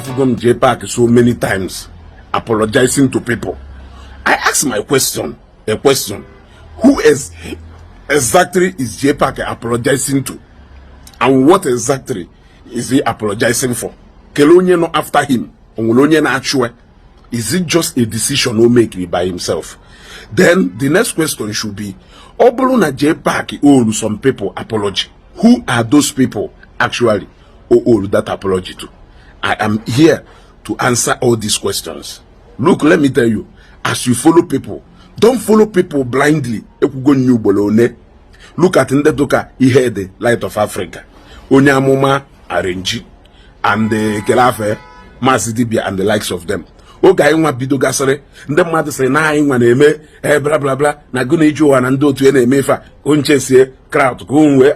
I've gone Jpac so many times apologizing to people. I ask my question, who is exactly is Jpac apologizing to? And what exactly is he apologizing for? Kelonye no after him, Onwolonye na achwe. Is it just a decision no make by himself? Then the next question should be, Obolo na Jpac owe some people apology. Who are those people actually who owe that apology to? I am here to answer all these questions. Look, let me tell you, as you follow people, don't follow people blindly. Look at Ndedoka, he had the Light of Africa. Onyamuma Arenji and the Kelafe, Masidibia and the likes of them. Okay, nwa bido gasare ndị mmadụ sị na anyị nwa na-eme bla bla bla na gụna iju ụwa na ndị otu ya na-eme ife a onchesie crowd ka onwe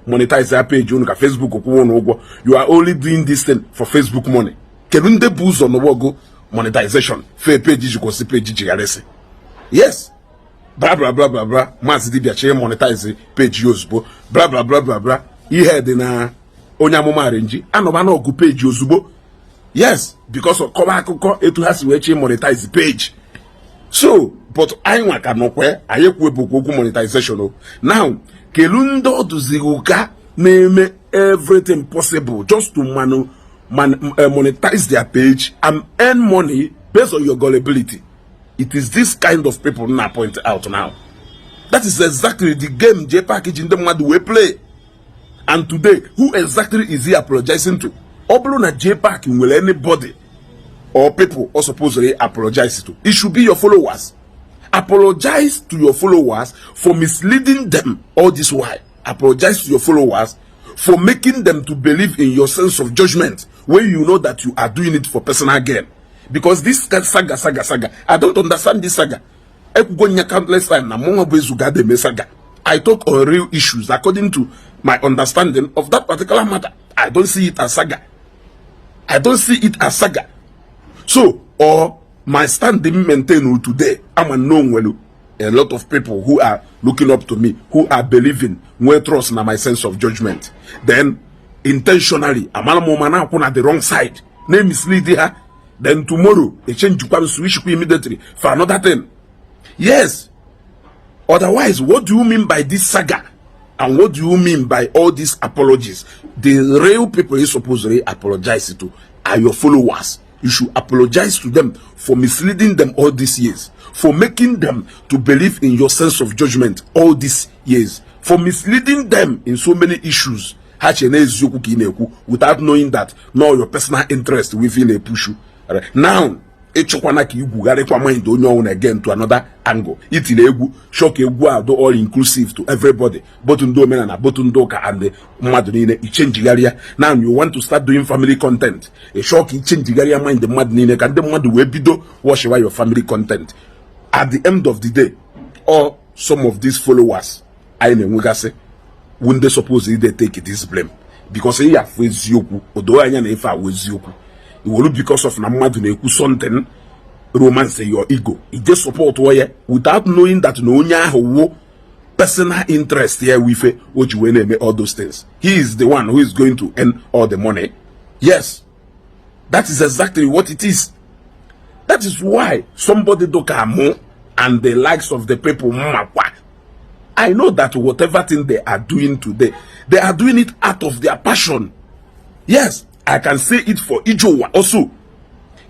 monetize ya page unu ka Facebook kwụọ n'ụgwọ. You are only doing this thing for Facebook money. Kedu ndị bụ ụzọ n'ụgbọgo monetization fe page jikosi page jigaresi? Yes, bla bla bla bla bla maazị dibia chee monetize page ozugbo bla bla bla bla bla ihe dị na onye amụma arenji anọba na ọgụ page ozugbo. Yes, because of cover akụkọ etu ha si wee chee monetize the page. So, but anyị nwa ka nọkwe anyị kwuo okwu monetization. Now, kelu ndị ọdụziruka na-eme everything possible just to monetize their page and earn money based on your gullibility. It is this kind of people na point out now. That is exactly the game Jpac in the mad we play. And today, who exactly is he apologizing to? Oblo na Jpac will anybody or people or supposedly apologize to. It should be your followers. Apologize to your followers for misleading them all this while. Apologize to your followers for making them to believe in your sense of judgment when you know that you are doing it for personal gain. Because this saga, I don't understand this saga. I talk on real issues according to my understanding of that particular matter. I don't see it as saga. I don't see it as saga. So, or my standing maintain today, I'm unknown well. A lot of people who are looking up to me, who are believing, who trust in my sense of judgment. Then, intentionally, I'm on the wrong side. Name mislead her. Then tomorrow, they change to come switch immediately for another thing. Yes. Otherwise, what do you mean by this saga? And what do you mean by all these apologies? The real people you supposedly apologize to are your followers. You should apologize to them for misleading them all these years, for making them to believe in your sense of judgment all these years, for misleading them in so many issues without knowing that no your personal interest within a push. Now, again to another angle. Itilegwu, shock egwu are all inclusive to everybody. Both Omenala, both Ndoka and the Madnine, it change area. Now you want to start doing family content. A shock it change area mind the Madnine, and the Madu webido wash away your family content. At the end of the day, or some of these followers, I know say, wouldn't they suppose they take this blame? Because he have with Yoku, although I never with Yoku. It will because of Namadune something romance your ego. It just support where without knowing that no one personal interest here with what you name all those things. He is the one who is going to earn all the money. Yes, that is exactly what it is. That is why somebody do kamo and the likes of the people. I know that whatever thing they are doing today, they are doing it out of their passion. Yes, I can say it for Ijo also.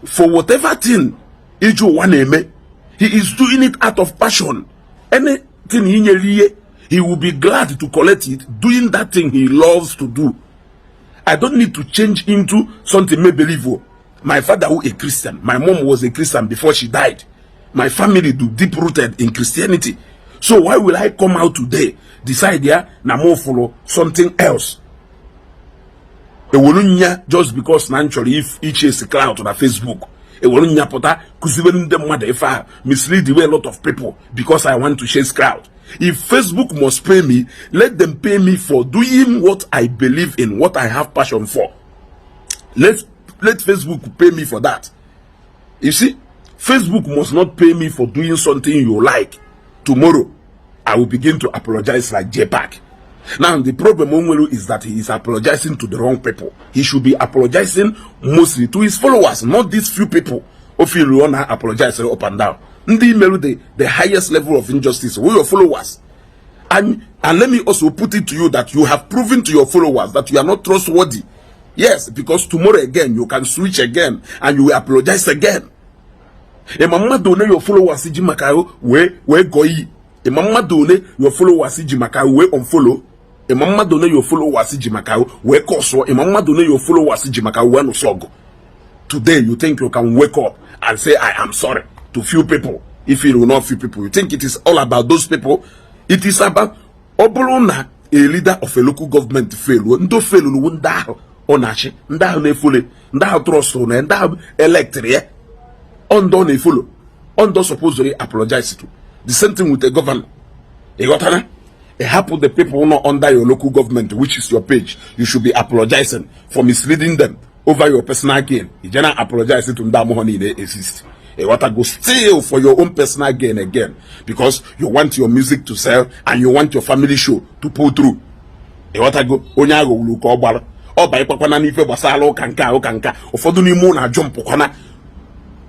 For whatever thing Ijo waneme, he is doing it out of passion. Anything he will be glad to collect it, doing that thing he loves to do. I don't need to change into something me believe. My father was a Christian. My mom was a Christian before she died. My family do deep rooted in Christianity. So why will I come out today, decide na more follow something else? Just because naturally if each is a cloud on a Facebook, mislead the way a lot of people because I want to chase crowd. If Facebook must pay me, let them pay me for doing what I believe in, what I have passion for. Let Facebook pay me for that. You see, Facebook must not pay me for doing something you like. Tomorrow, I will begin to apologize like Jpac. Now, the problem is that he is apologizing to the wrong people. He should be apologizing mostly to his followers, not these few people who feel you want to apologize up and down. The highest level of injustice, we your followers. And let me also put it to you that you have proven to your followers that you are not trustworthy. Yes, because tomorrow again, you can switch again and you will apologize again. Mama done your followers Jimakayo, we go yi. Mama done your followers Jimakayo, we unfollow. Mama done your followers Jimakayo, we koso. Mama done your followers Jimakayo, we no sogo. Today, you think you can wake up and say, I am sorry to few people. If you will not few people, you think it is all about those people. It is about Obolona, a leader of a local government fail. Ndo fail ndaho onachi, ndaho ne fule, ndaho trustone, ndaho electric. Ondo ne follow. Ondo supposedly apologize to. The same thing with the governor. You got it? It happened the people not under your local government, which is your page. You should be apologizing for misleading them over your personal gain. You cannot apologize to them money they exist. You want to go steal for your own personal gain again because you want your music to sell and you want your family show to pull through. You want to go onyago look obala or by pakwana nife basalo kanka ofodu ni mo na jump kwana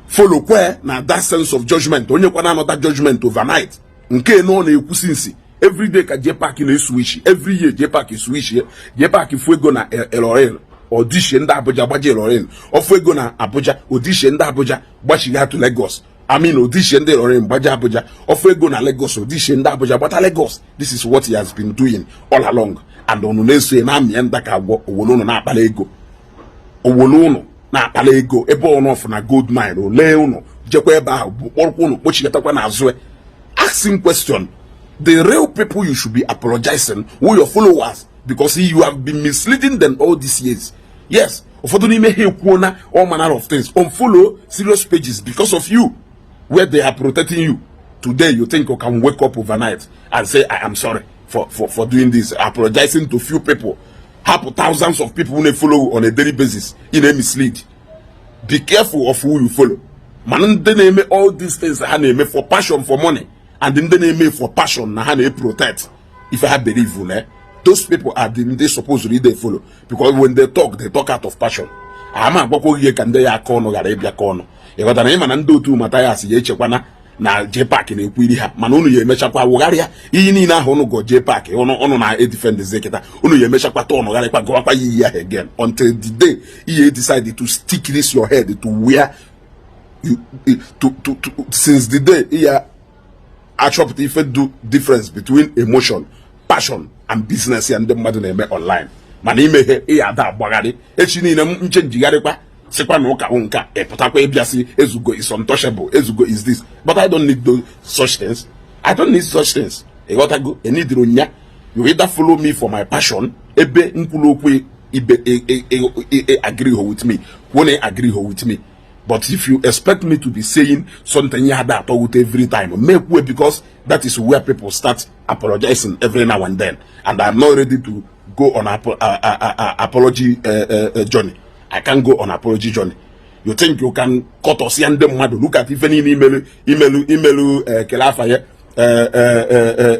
follow where na that sense of judgment onye kwana not that judgment overnight nke no na ekusinsi every day ka Jpac na switch every year Jpac is switch Jpac fuego na elorel audition nda Abuja gbaje elorel ofuego na Abuja audition nda Abuja gbachiga to Lagos I mean audition nda elorel gbaje Abuja ofuego na Lagos audition nda Abuja gbata Lagos. This is what he has been doing all along and onu na-eso na amị nda ka agwọ owolono na akpala ego owolono na akpala ego ebe ono of na gold mine ole unu jekwa ebe ahụ bụ kpọrọkwa unu kpochigatakwa na azụ. Asking question, the real people you should be apologizing who your followers because you have been misleading them all these years. Yes, ụfọdụ n'ime ha ekwuona all manner of things unfollow serious pages because of you where they are protecting you. Today you think you can wake up overnight and say I am sorry for doing this, apologizing to few people. Have thousands of people who they follow on a daily basis in a mislead. Be careful of who you follow. Man, they name all these things for passion, for money, and then they name for passion and protect. If I believe you, those people are they supposedly they follow because when they talk out of passion. I'm a boko ye can they are corner Arabia corner. You got a name and do to Matthias Yechwana. Na Jpac na ekwiri ha mana unu ya emechakwa wugaria iyi niile ahụ unu go Jpac unu na defend zeketa unu ya emechakwa to unu galikwa gowakwa yi ya again until the day you decide to stick this your head to where you since the day you actually if do difference between emotion, passion and business and the mmadụ na-eme online mana ime he ya da agbagari echi niile nchenjigharịkwa sekwa no ka unka epotakwa ebiasi ezugo is untouchable ezugo is this but I don't need those such things. I don't need such things. I gotta go need ronya. You either follow me for my passion ebe nkulokwe ibe agree with me when I agree with me, but if you expect me to be saying something that with every time make way because that is where people start apologizing every now and then and I'm not ready to go on apology journey. I can't go on apology journey. You think you can cut us and them mad? Look at even email Kelafaye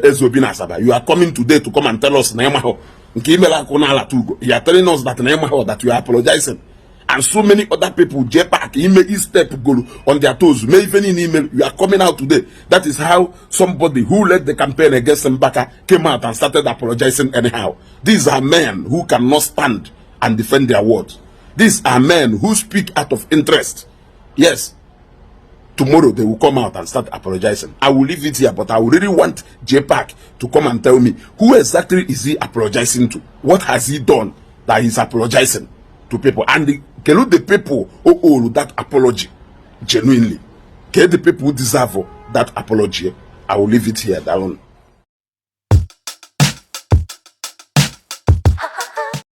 Ezobina Saba. You are coming today to come and tell us Nemaho. You are telling us that Nemaho that you are apologizing. And so many other people, Jpac, email step go on their toes. May even in email, you are coming out today. That is how somebody who led the campaign against Mbaka came out and started apologizing anyhow. These are men who cannot stand and defend their words. These are men who speak out of interest. Yes. Tomorrow they will come out and start apologizing. I will leave it here, but I will really want Jpac to come and tell me who exactly is he apologizing to? What has he done that he's apologizing to people? And the people who owe that apology genuinely. The people who deserve that apology. I will leave it here. That one.